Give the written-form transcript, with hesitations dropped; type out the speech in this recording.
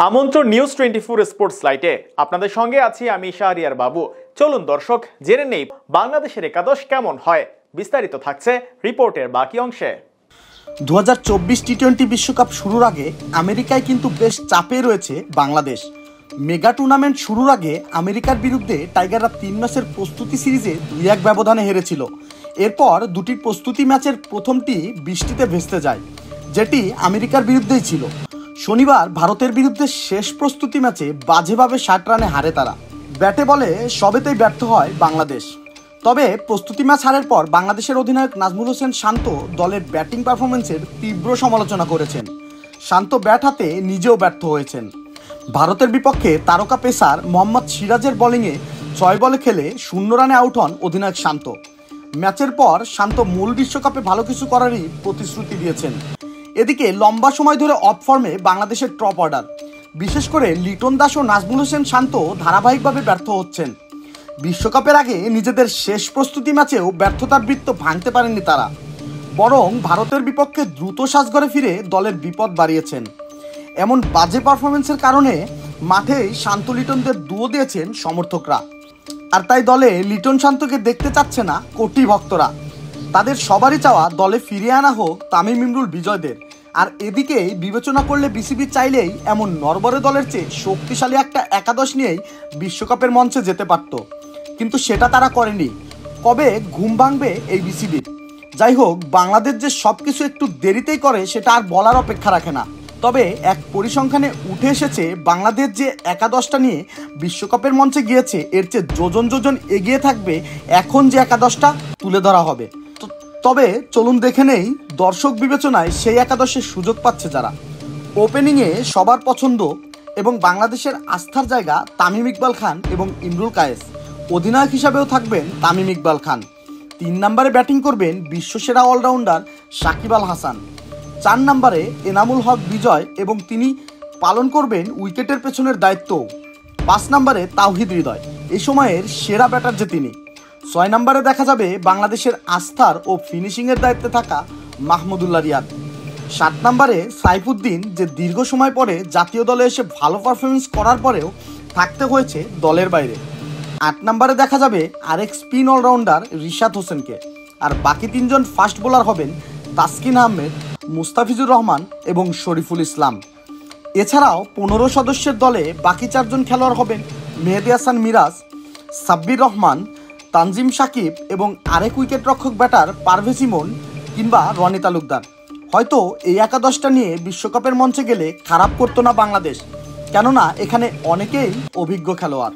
আমন্ত্রণ news 24 sports লাইটে আপনাদের সঙ্গে আছি আমি শাহরিয়ার বাবু। চলুন দর্শক জেনে নেই বাংলাদেশের একাদশ কেমন হয়, বিস্তারিত থাকছে রিপোর্টের বাকি অংশে। 2024 টি-20 বিশ্বকাপ শুরুর আগে আমেরিকায় কিন্তু বেশ চাপে রয়েছে বাংলাদেশ। মেগা টুর্নামেন্ট শুরুর আগে আমেরিকার বিরুদ্ধে টাইগাররা 3 ম্যাচের প্রস্তুতি সিরিজে 2-1 ব্যবধানে হেরেছিল। এরপর দুটি প্রস্তুতি ম্যাচের প্রথমটি বৃষ্টিতে ভেস্তে যায়, যেটি আমেরিকার বিরুদ্ধেই ছিল। শনিবার ভারতের বিরুদ্ধে শেষ প্রস্তুতি ম্যাচে বাজেভাবে 60 রানে হারে তারা। ব্যাটে বলে সবেতেই ব্যর্থ হয় বাংলাদেশ। তবে প্রস্তুতি ম্যাচ হারের পর বাংলাদেশের অধিনায়ক নাজমুল হোসেন শান্ত দলের ব্যাটিং পারফরমেন্সের তীব্র সমালোচনা করেছেন। শান্ত ব্যাট হাতে নিজেও ব্যর্থ হয়েছেন। ভারতের বিপক্ষে তারকা পেসার মোহাম্মদ সিরাজের বোলিংয়ে 6 বলে খেলে 0 রানে আউট হন অধিনায়ক শান্ত। ম্যাচের পর শান্ত মূল বিশ্বকাপে ভালো কিছু করারই প্রতিশ্রুতি দিয়েছেন। এদিকে লম্বা সময় ধরে অফ ফর্মে বাংলাদেশের টপ অর্ডার, বিশেষ করে লিটন দাস ও নাজমুল হোসেন শান্ত ধারাবাহিকভাবে ব্যর্থ হচ্ছেন। বিশ্বকাপের আগে নিজেদের শেষ প্রস্তুতি ম্যাচেও ব্যর্থতার বৃত্ত ভাঙতে পারেননি তারা, বরং ভারতের বিপক্ষে দ্রুত সাজঘরে ফিরে দলের বিপদ বাড়িয়েছেন। এমন বাজে পারফরমেন্সের কারণে মাঠেই শান্ত লিটনদের দুয়ো দিয়েছেন সমর্থকরা। আর তাই দলে লিটন শান্তকে দেখতে চাচ্ছে না কোটি ভক্তরা। তাদের সবারই চাওয়া দলে ফিরিয়ে আনা হোক তামিম ইমরুল বিজয়দের। আর এদিকেই বিবেচনা করলে বিসিবি চাইলেই এমন নরবরে দলের চেয়ে শক্তিশালী একটা একাদশ নিয়েই বিশ্বকাপের মঞ্চে যেতে পারত, কিন্তু সেটা তারা করেনি। কবে ঘুম ভাঙবে এই বিসিবির? যাই হোক, বাংলাদেশ যে সব কিছু একটু দেরিতেই করে সেটা আর বলার অপেক্ষা রাখে না। তবে এক পরিসংখ্যানে উঠে এসেছে বাংলাদেশ যে একাদশটা নিয়ে বিশ্বকাপের মঞ্চে গিয়েছে এর চেয়ে যোজন যোজন এগিয়ে থাকবে এখন যে একাদশটা তুলে ধরা হবে। তবে চলুন দেখে নেই দর্শক বিবেচনায় সেই একাদশের সুযোগ পাচ্ছে যারা। ওপেনিংয়ে সবার পছন্দ এবং বাংলাদেশের আস্থার জায়গা তামিম ইকবাল খান এবং ইমরুল কায়েস। অধিনায়ক হিসাবেও থাকবেন তামিম ইকবাল খান। 3 নম্বরে ব্যাটিং করবেন বিশ্বসেরা অলরাউন্ডার সাকিব আল হাসান। 4 নম্বরে এনামুল হক বিজয় এবং তিনি পালন করবেন উইকেটের পেছনের দায়িত্ব। 5 নম্বরে তাওহিদ হৃদয়, এই সময়ের সেরা ব্যাটার যে তিনি। 6 নম্বরে দেখা যাবে বাংলাদেশের আস্থার ও ফিনিশিংয়ের দায়িত্বে থাকা মাহমুদুল্লাহ রিয়াদ। 7 নম্বরে সাইফুদ্দিন, যে দীর্ঘ সময় পরে জাতীয় দলে এসে ভালো পারফরমেন্স করার পরেও থাকতে হয়েছে দলের বাইরে। 8 নম্বরে দেখা যাবে আরেক স্পিন অলরাউন্ডার রিশাদ হোসেনকে। আর বাকি 3 জন ফাস্ট বোলার হবেন তাসকিন আহমেদ, মুস্তাফিজুর রহমান এবং শরীফুল ইসলাম। এছাড়াও 15 সদস্যের দলে বাকি 4 জন খেলোয়াড় হবেন মেহেদী হাসান মিরাজ, সাব্বির রহমান, তানজিম সাকিব এবং আরেক উইকেট রক্ষক ব্যাটার পারভেজ ইমন কিংবা রনি তালুকদার। হয়তো এই একাদশটা নিয়ে বিশ্বকাপের মঞ্চে গেলে খারাপ করতো না বাংলাদেশ, কেননা এখানে অনেকেই অভিজ্ঞ খেলোয়াড়।